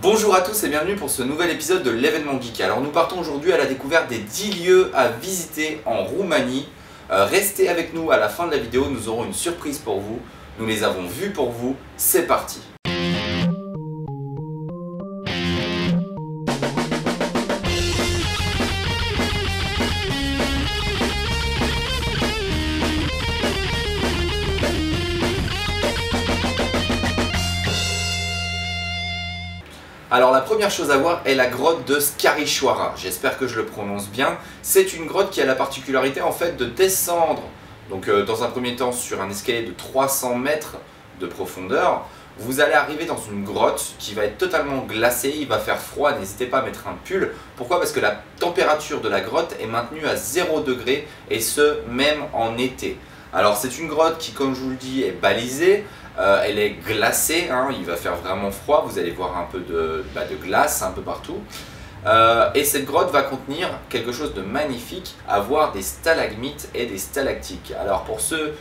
Bonjour à tous et bienvenue pour ce nouvel épisode de l'événement geek. Alors nous partons aujourd'hui à la découverte des 10 lieux à visiter en Roumanie. Restez avec nous à la fin de la vidéo, nous aurons une surprise pour vous. Nous les avons vus pour vous, c'est parti. Alors la première chose à voir est la grotte de Skarișoara, j'espère que je le prononce bien. C'est une grotte qui a la particularité en fait de descendre, donc dans un premier temps sur un escalier de 300 mètres de profondeur. Vous allez arriver dans une grotte qui va être totalement glacée, il va faire froid, n'hésitez pas à mettre un pull. Pourquoi? Parce que la température de la grotte est maintenue à 0 degré et ce même en été. Alors c'est une grotte qui, comme je vous le dis, est balisée. Elle est glacée, hein, il va faire vraiment froid, vous allez voir un peu de glace un peu partout. Et cette grotte va contenir quelque chose de magnifique, à voir des stalagmites et des stalactites. Alors pour ceux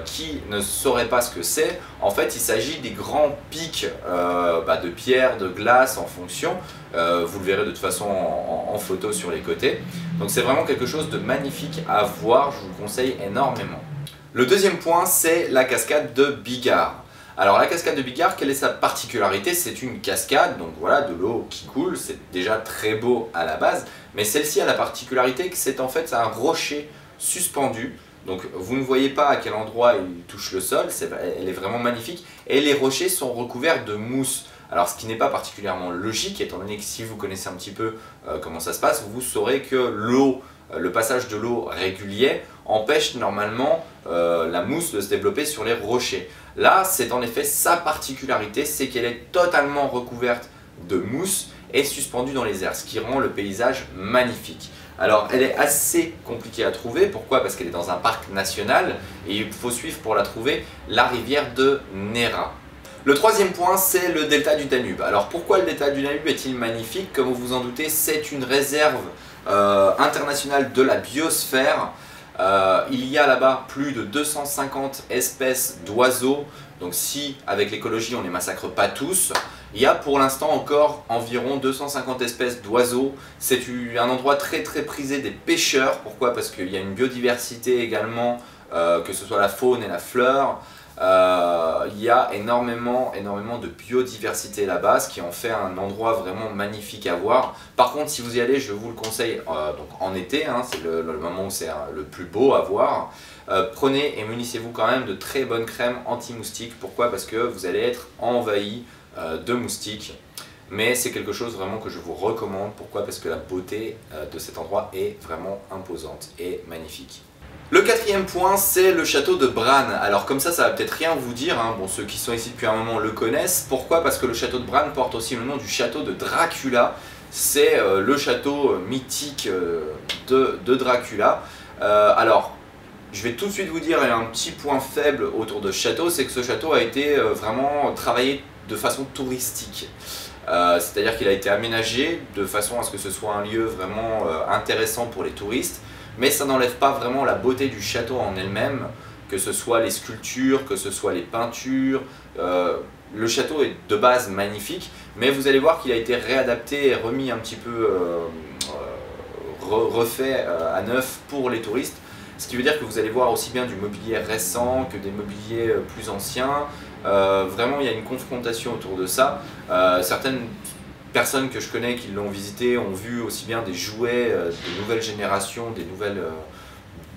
qui ne sauraient pas ce que c'est, en fait il s'agit des grands pics de pierre, de glace en fonction. Vous le verrez de toute façon en photo sur les côtés. Donc c'est vraiment quelque chose de magnifique à voir, je vous le conseille énormément. Le deuxième point, c'est la cascade de Bigard. Alors la cascade de Bigard, quelle est sa particularité? C'est une cascade, donc voilà, de l'eau qui coule, c'est déjà très beau à la base, mais celle-ci a la particularité que c'est en fait un rocher suspendu. Donc vous ne voyez pas à quel endroit il touche le sol, elle est vraiment magnifique, et les rochers sont recouverts de mousse. Alors ce qui n'est pas particulièrement logique, étant donné que si vous connaissez un petit peu comment ça se passe, vous saurez que le passage de l'eau régulier empêche normalement la mousse de se développer sur les rochers. Là, c'est en effet sa particularité, c'est qu'elle est totalement recouverte de mousse et suspendue dans les airs, ce qui rend le paysage magnifique. Alors, elle est assez compliquée à trouver, pourquoi? Parce qu'elle est dans un parc national et il faut suivre pour la trouver la rivière de Nera. Le troisième point, c'est le delta du Danube. Alors pourquoi le delta du Danube est-il magnifique? Comme vous vous en doutez, c'est une réserve internationale de la biosphère. Il y a là-bas plus de 250 espèces d'oiseaux. Donc si avec l'écologie on ne les massacre pas tous, il y a pour l'instant encore environ 250 espèces d'oiseaux. C'est un endroit très prisé des pêcheurs. Pourquoi? Parce qu'il y a une biodiversité également, que ce soit la faune et la flore. Il y a énormément de biodiversité là-bas, ce qui en fait un endroit vraiment magnifique à voir. Par contre, si vous y allez, je vous le conseille donc en été, hein, c'est le moment où c'est le plus beau à voir. Prenez et munissez-vous quand même de très bonnes crèmes anti-moustiques. Pourquoi? Parce que vous allez être envahi de moustiques. Mais c'est quelque chose vraiment que je vous recommande. Pourquoi? Parce que la beauté de cet endroit est vraiment imposante et magnifique. Le quatrième point, c'est le château de Bran. Alors comme ça va peut-être rien vous dire, hein. Bon, ceux qui sont ici depuis un moment le connaissent. Pourquoi? Parce que le château de Bran porte aussi le nom du château de Dracula. C'est le château mythique de Dracula. Alors, je vais tout de suite vous dire, il y a un petit point faible autour de ce château, c'est que ce château a été vraiment travaillé de façon touristique. C'est-à-dire qu'il a été aménagé de façon à ce que ce soit un lieu vraiment intéressant pour les touristes. Mais ça n'enlève pas vraiment la beauté du château en elle-même, que ce soit les sculptures, que ce soit les peintures. Le château est de base magnifique, mais vous allez voir qu'il a été réadapté et remis un petit peu refait à neuf pour les touristes. Ce qui veut dire que vous allez voir aussi bien du mobilier récent que des mobiliers plus anciens. Vraiment, il y a une confrontation autour de ça. Certaines personnes que je connais qui l'ont visité ont vu aussi bien des jouets de nouvelle génération,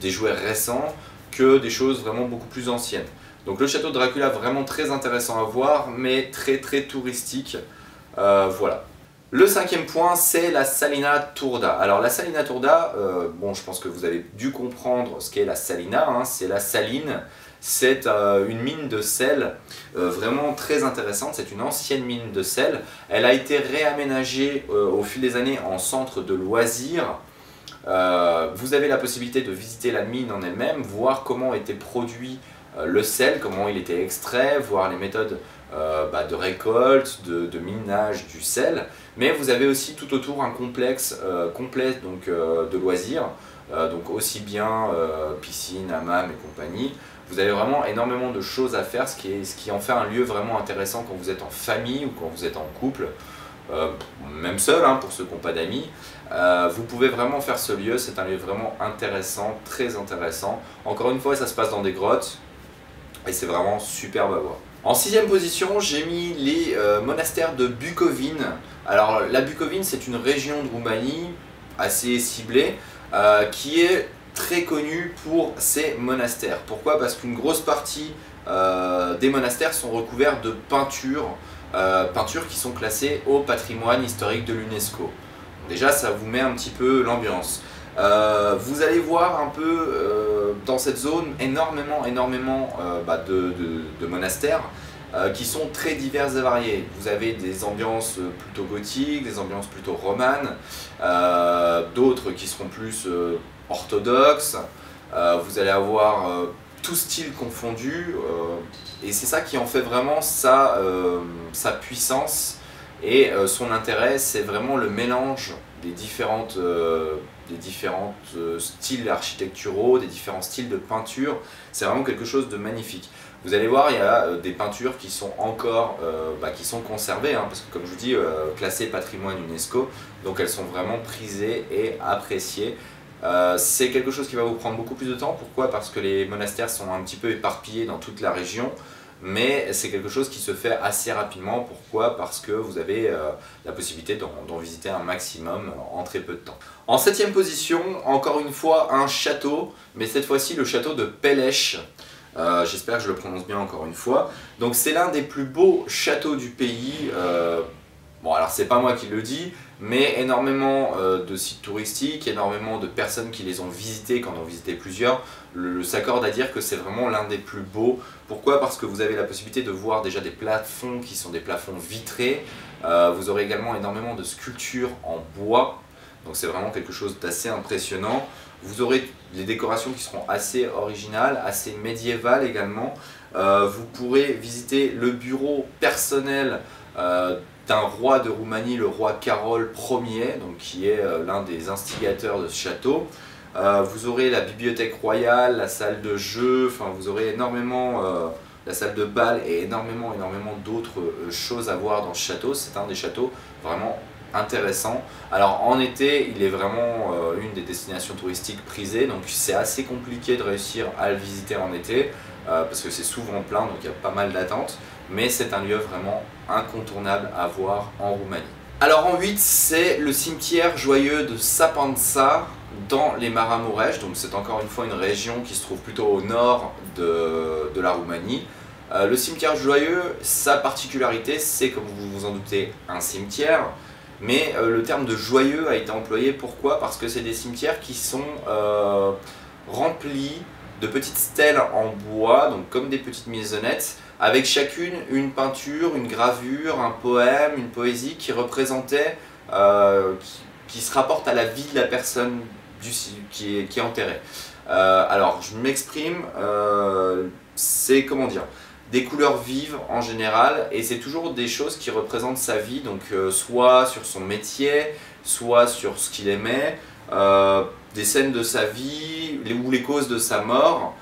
des jouets récents, que des choses vraiment beaucoup plus anciennes. Donc le château de Dracula, vraiment très intéressant à voir, mais très touristique. Voilà. Le cinquième point, c'est la Salina Turda. Alors la Salina Turda, bon, je pense que vous avez dû comprendre ce qu'est la salina, hein, c'est la saline. C'est une mine de sel vraiment très intéressante, c'est une ancienne mine de sel. Elle a été réaménagée au fil des années en centre de loisirs. Vous avez la possibilité de visiter la mine en elle-même, voir comment était produit le sel, comment il était extrait, voir les méthodes de récolte, de minage du sel. Mais vous avez aussi tout autour un complexe complet donc, de loisirs. donc aussi bien piscine, hammam et compagnie. Vous avez vraiment énormément de choses à faire, ce qui en fait un lieu vraiment intéressant quand vous êtes en famille ou quand vous êtes en couple, même seul, hein, pour ceux qui n'ont pas d'amis. Vous pouvez vraiment faire ce lieu, c'est un lieu vraiment intéressant, très intéressant. Encore une fois, ça se passe dans des grottes et c'est vraiment superbe à voir. En 6e position, j'ai mis les monastères de Bukovine. Alors la Bukovine, c'est une région de Roumanie assez ciblée qui est très connue pour ses monastères. Pourquoi? Parce qu'une grosse partie des monastères sont recouverts de peintures, peintures qui sont classées au patrimoine historique de l'UNESCO. Déjà, ça vous met un petit peu l'ambiance. Vous allez voir un peu dans cette zone énormément de monastères qui sont très diverses et variées. Vous avez des ambiances plutôt gothiques, des ambiances plutôt romanes, d'autres qui seront plus orthodoxes. Vous allez avoir tout style confondu et c'est ça qui en fait vraiment sa puissance et son intérêt, c'est vraiment le mélange des différents styles architecturaux, des différents styles de peinture. C'est vraiment quelque chose de magnifique. Vous allez voir, il y a des peintures qui sont encore qui sont conservées, hein, parce que comme je vous dis, classées patrimoine UNESCO, donc elles sont vraiment prisées et appréciées. C'est quelque chose qui va vous prendre beaucoup plus de temps. Pourquoi? Parce que les monastères sont un petit peu éparpillés dans toute la région. Mais c'est quelque chose qui se fait assez rapidement. Pourquoi? Parce que vous avez la possibilité d'en visiter un maximum en très peu de temps. En 7e position, encore une fois, un château, mais cette fois-ci le château de Peleș. J'espère que je le prononce bien encore une fois. Donc c'est l'un des plus beaux châteaux du pays. Bon, alors c'est pas moi qui le dis, mais énormément de sites touristiques, énormément de personnes qui les ont visités, qui en ont visité plusieurs, s'accordent à dire que c'est vraiment l'un des plus beaux. Pourquoi? Parce que vous avez la possibilité de voir déjà des plafonds qui sont des plafonds vitrés. Vous aurez également énormément de sculptures en bois, donc c'est vraiment quelque chose d'assez impressionnant. Vous aurez les décorations qui seront assez originales, assez médiévales également. Vous pourrez visiter le bureau personnel d'un roi de Roumanie, le roi Carol Ier, donc qui est l'un des instigateurs de ce château. Vous aurez la bibliothèque royale, la salle de jeu, enfin vous aurez énormément la salle de bal et énormément d'autres choses à voir dans ce château. C'est un des châteaux vraiment intéressants. Alors en été, il est vraiment une des destinations touristiques prisées, donc c'est assez compliqué de réussir à le visiter en été parce que c'est souvent plein, donc il y a pas mal d'attentes. Mais c'est un lieu vraiment incontournable à voir en Roumanie. Alors en 8, c'est le cimetière joyeux de Sapanța dans les Maramureș, donc c'est encore une fois une région qui se trouve plutôt au nord de la Roumanie. Le cimetière joyeux, sa particularité, c'est comme vous vous en doutez un cimetière, mais le terme de joyeux a été employé, pourquoi? Parce que c'est des cimetières qui sont remplis de petites stèles en bois, donc comme des petites maisonnettes, avec chacune une peinture, une gravure, un poème, une poésie qui représentait, qui se rapporte à la vie de la personne qui est enterrée. Alors je m'exprime, c'est comment dire, des couleurs vives en général, et c'est toujours des choses qui représentent sa vie, donc soit sur son métier, soit sur ce qu'il aimait, des scènes de sa vie ou les causes de sa mort.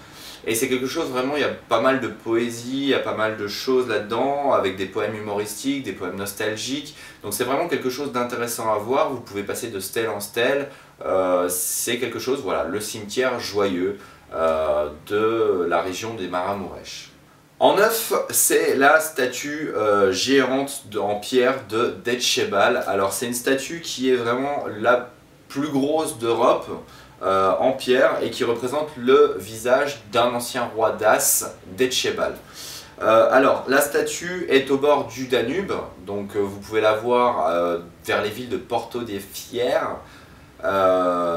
Et c'est quelque chose vraiment, il y a pas mal de poésie, il y a pas mal de choses là-dedans, avec des poèmes humoristiques, des poèmes nostalgiques. Donc c'est vraiment quelque chose d'intéressant à voir, vous pouvez passer de stèle en stèle. C'est quelque chose, voilà, le cimetière joyeux de la région des Maramureș. En 9, c'est la statue géante en pierre de Decebal. Alors c'est une statue qui est vraiment la plus grosse d'Europe, en pierre, et qui représente le visage d'un ancien roi dace, Decebal. Alors la statue est au bord du Danube, donc vous pouvez la voir vers les villes de Porto de Fier,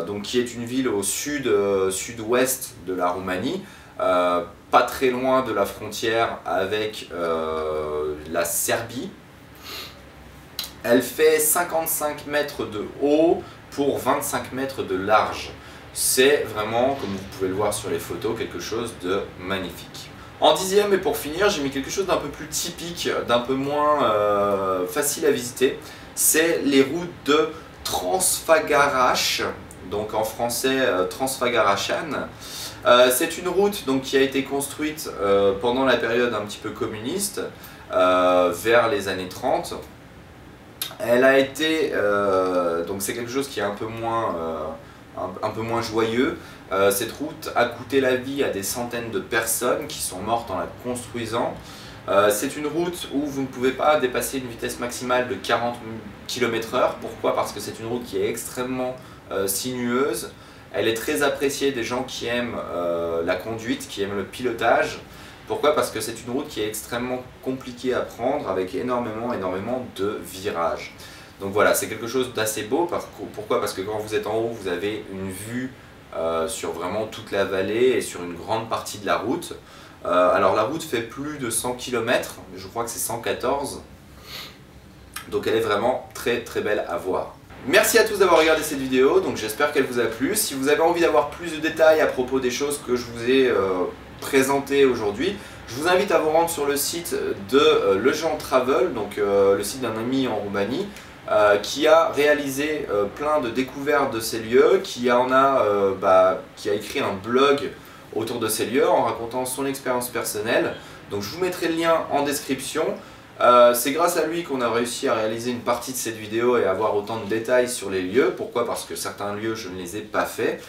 donc qui est une ville au sud-ouest de la Roumanie, pas très loin de la frontière avec la Serbie. Elle fait 55 mètres de haut pour 25 mètres de large. C'est vraiment, comme vous pouvez le voir sur les photos, quelque chose de magnifique. En 10e, et pour finir, j'ai mis quelque chose d'un peu plus typique, d'un peu moins facile à visiter. C'est les routes de Transfagaraș. donc en français Transfagarașan. C'est une route donc, qui a été construite pendant la période un petit peu communiste, vers les années 30. Elle a été, donc c'est quelque chose qui est un peu moins joyeux. Cette route a coûté la vie à des centaines de personnes qui sont mortes en la construisant. C'est une route où vous ne pouvez pas dépasser une vitesse maximale de 40 km/h. Pourquoi? Parce que c'est une route qui est extrêmement sinueuse. Elle est très appréciée des gens qui aiment la conduite, qui aiment le pilotage. Pourquoi? Parce que c'est une route qui est extrêmement compliquée à prendre avec énormément de virages. Donc voilà, c'est quelque chose d'assez beau. Pourquoi? Parce que quand vous êtes en haut, vous avez une vue sur vraiment toute la vallée et sur une grande partie de la route. Alors la route fait plus de 100 km, je crois que c'est 114. Donc elle est vraiment très belle à voir. Merci à tous d'avoir regardé cette vidéo, donc j'espère qu'elle vous a plu. Si vous avez envie d'avoir plus de détails à propos des choses que je vous ai présentées aujourd'hui, je vous invite à vous rendre sur le site de Lejean Travel, donc le site d'un ami en Roumanie, qui a réalisé plein de découvertes de ces lieux, qui a écrit un blog autour de ces lieux en racontant son expérience personnelle. Donc je vous mettrai le lien en description. C'est grâce à lui qu'on a réussi à réaliser une partie de cette vidéo et avoir autant de détails sur les lieux. Pourquoi? Parce que certains lieux je ne les ai pas faits.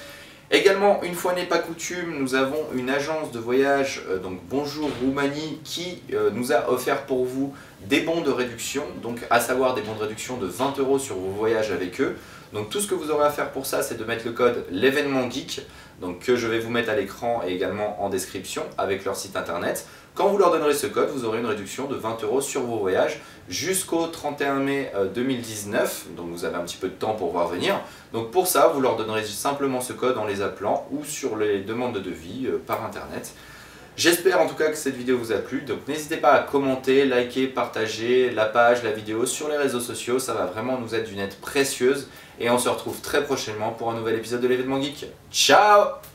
Également, une fois n'est pas coutume, nous avons une agence de voyage, donc Bonjour Roumanie, qui nous a offert pour vous des bons de réduction, donc à savoir des bons de réduction de 20 € sur vos voyages avec eux. Donc tout ce que vous aurez à faire pour ça, c'est de mettre le code l'événement geek, donc que je vais vous mettre à l'écran et également en description avec leur site internet. Quand vous leur donnerez ce code, vous aurez une réduction de 20 € sur vos voyages jusqu'au 31 mai 2019, donc vous avez un petit peu de temps pour voir venir. Donc pour ça, vous leur donnerez simplement ce code en les appelant ou sur les demandes de devis par internet. J'espère en tout cas que cette vidéo vous a plu, donc n'hésitez pas à commenter, liker, partager la page, la vidéo sur les réseaux sociaux, ça va vraiment nous être d'une aide précieuse. Et on se retrouve très prochainement pour un nouvel épisode de l'événement geek. Ciao!